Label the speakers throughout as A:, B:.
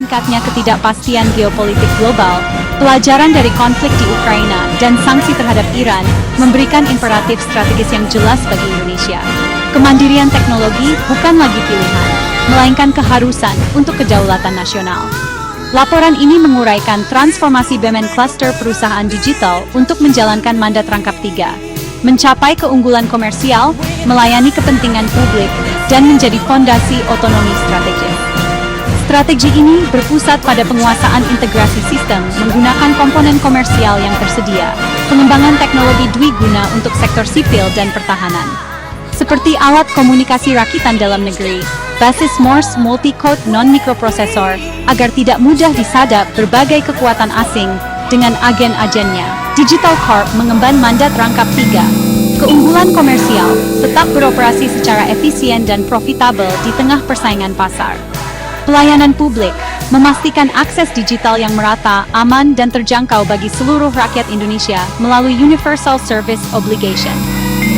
A: meningkatnya ketidakpastian geopolitik global, pelajaran dari konflik di Ukraina, dan sanksi terhadap Iran memberikan imperatif strategis yang jelas bagi Indonesia. Kemandirian teknologi bukan lagi pilihan, melainkan keharusan untuk kedaulatan nasional. Laporan ini menguraikan transformasi BUMN cluster perusahaan digital untuk menjalankan mandat rangkap 3, mencapai keunggulan komersial, melayani kepentingan publik, dan menjadi fondasi otonomi strategis. Strategi ini berpusat pada penguasaan integrasi sistem menggunakan komponen komersial yang tersedia, pengembangan teknologi dwiguna untuk sektor sipil dan pertahanan, seperti alat komunikasi rakitan dalam negeri, basis Morse multi-code non-mikroprosesor, agar tidak mudah disadap berbagai kekuatan asing dengan agen-agennya. Digital Corp mengemban mandat rangkap 3, keunggulan komersial, tetap beroperasi secara efisien dan profitabel di tengah persaingan pasar. Pelayanan publik, memastikan akses digital yang merata, aman, dan terjangkau bagi seluruh rakyat Indonesia melalui Universal Service Obligation.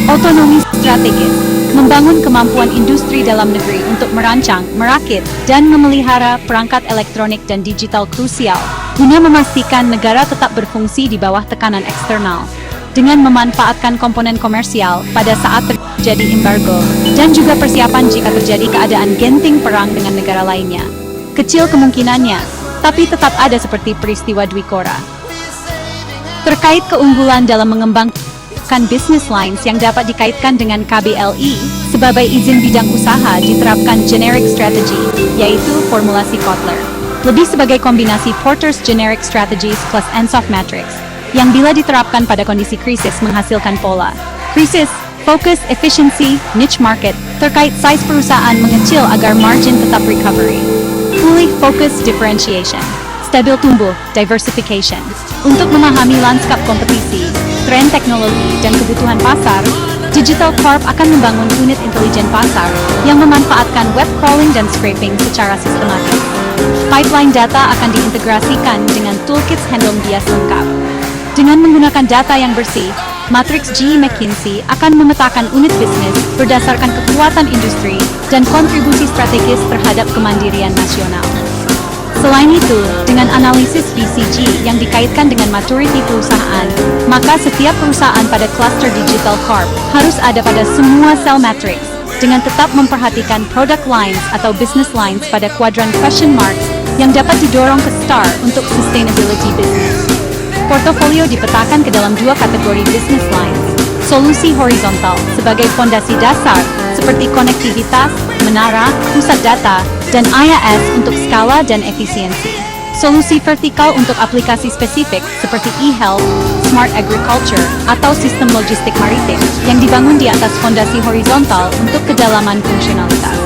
A: Otonomi strategis, membangun kemampuan industri dalam negeri untuk merancang, merakit, dan memelihara perangkat elektronik dan digital krusial, guna memastikan negara tetap berfungsi di bawah tekanan eksternal, dengan memanfaatkan komponen komersial pada saat terjadi embargo, dan juga persiapan jika terjadi keadaan genting perang dengan negara lainnya. Kecil kemungkinannya, tapi tetap ada seperti peristiwa Dwikora. Terkait keunggulan dalam mengembangkan business lines yang dapat dikaitkan dengan KBLI, sebagai izin bidang usaha diterapkan generic strategy, yaitu formulasi Kotler. Lebih sebagai kombinasi Porter's generic strategies plus ENSOF matrix, yang bila diterapkan pada kondisi krisis menghasilkan pola krisis, fokus, efficiency, niche market, terkait size perusahaan mengecil agar margin tetap recovery. Pulih fokus differentiation, stabil tumbuh, diversification. Untuk memahami lanskap kompetisi, tren teknologi, dan kebutuhan pasar, Digital Corp akan membangun unit intelijen pasar yang memanfaatkan web crawling dan scraping secara sistematis. Pipeline data akan diintegrasikan dengan toolkits handle bias lengkap. Dengan menggunakan data yang bersih, Matrix G McKinsey akan memetakan unit bisnis berdasarkan kekuatan industri dan kontribusi strategis terhadap kemandirian nasional. Selain itu, dengan analisis BCG yang dikaitkan dengan maturity perusahaan, maka setiap perusahaan pada cluster Digital Corp harus ada pada semua sel matrix, dengan tetap memperhatikan product lines atau business lines pada kuadran question marks yang dapat didorong ke STAR untuk sustainability business. Portofolio dipetakan ke dalam 2 kategori business lines. Solusi horizontal sebagai fondasi dasar seperti konektivitas, menara, pusat data, dan IaaS untuk skala dan efisiensi. Solusi vertikal untuk aplikasi spesifik seperti e-health, smart agriculture, atau sistem logistik maritim yang dibangun di atas fondasi horizontal untuk kedalaman fungsionalitas.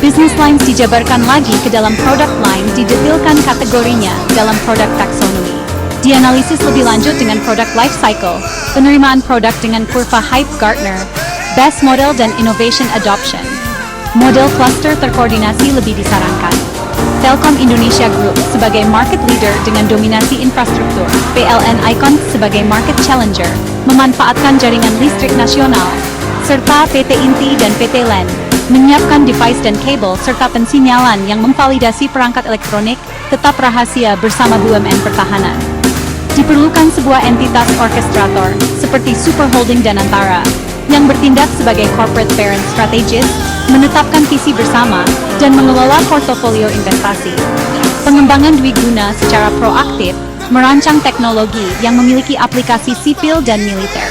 A: Business lines dijabarkan lagi ke dalam product line didetilkan kategorinya dalam product taxonomy. Dianalisis lebih lanjut dengan product life cycle, penerimaan produk dengan kurva hype Gartner, best model dan innovation adoption. Model cluster terkoordinasi lebih disarankan. Telkom Indonesia Group sebagai market leader dengan dominasi infrastruktur, PLN Icon sebagai market challenger, memanfaatkan jaringan listrik nasional, serta PT Inti dan PT LAN, menyiapkan device dan kabel serta pensinyalan yang memvalidasi perangkat elektronik, tetap rahasia bersama BUMN pertahanan. Diperlukan sebuah entitas orkestrator, seperti Super Holding Danantara, yang bertindak sebagai corporate parent strategist, menetapkan visi bersama, dan mengelola portofolio investasi. Pengembangan dwiguna secara proaktif, merancang teknologi yang memiliki aplikasi sipil dan militer.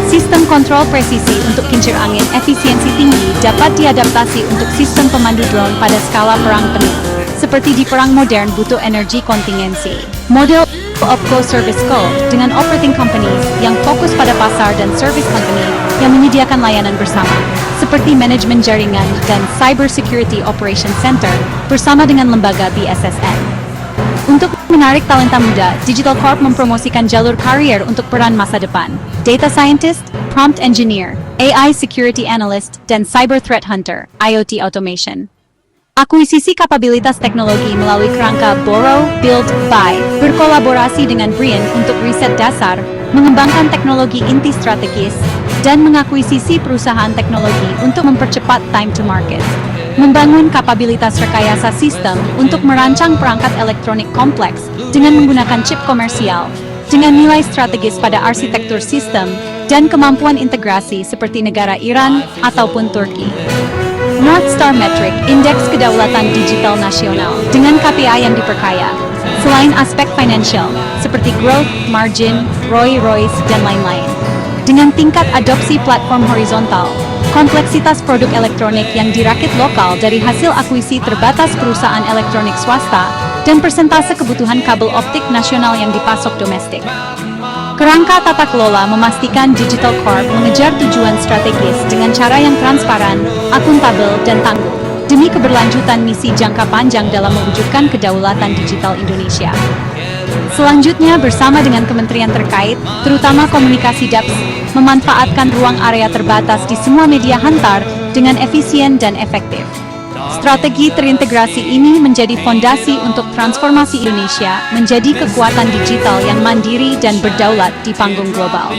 A: Sistem kontrol presisi untuk kincir angin efisiensi tinggi dapat diadaptasi untuk sistem pemandu drone pada skala perang penuh. Seperti di perang modern butuh energi kontingensi. Model OpCo Service Co. dengan operating companies yang fokus pada pasar dan service company yang menyediakan layanan bersama, seperti manajemen jaringan dan Cyber Security Operation Center bersama dengan lembaga BSSN. Untuk menarik talenta muda, Digital Corp mempromosikan jalur karier untuk peran masa depan, Data Scientist, Prompt Engineer, AI Security Analyst, dan Cyber Threat Hunter, IoT Automation. Akuisisi kapabilitas teknologi melalui kerangka Borrow, Build, Buy, berkolaborasi dengan Brian untuk riset dasar, mengembangkan teknologi inti strategis, dan mengakuisisi perusahaan teknologi untuk mempercepat time to market. Membangun kapabilitas rekayasa sistem untuk merancang perangkat elektronik kompleks dengan menggunakan chip komersial, dengan nilai strategis pada arsitektur sistem dan kemampuan integrasi seperti negara Iran ataupun Turki. North Star Metric, Indeks Kedaulatan Digital Nasional, dengan KPI yang diperkaya. Selain aspek financial, seperti growth, margin, ROI, dan lain-lain. Dengan tingkat adopsi platform horizontal, kompleksitas produk elektronik yang dirakit lokal dari hasil akuisisi terbatas perusahaan elektronik swasta, dan persentase kebutuhan kabel optik nasional yang dipasok domestik. Kerangka tata kelola memastikan Digital Corp mengejar tujuan strategis dengan cara yang transparan, akuntabel, dan tangguh, demi keberlanjutan misi jangka panjang dalam mewujudkan kedaulatan digital Indonesia. Selanjutnya, bersama dengan kementerian terkait, terutama komunikasi DAPS, memanfaatkan ruang area terbatas di semua media hantar dengan efisien dan efektif. Strategi terintegrasi ini menjadi fondasi untuk transformasi Indonesia menjadi kekuatan digital yang mandiri dan berdaulat di panggung global.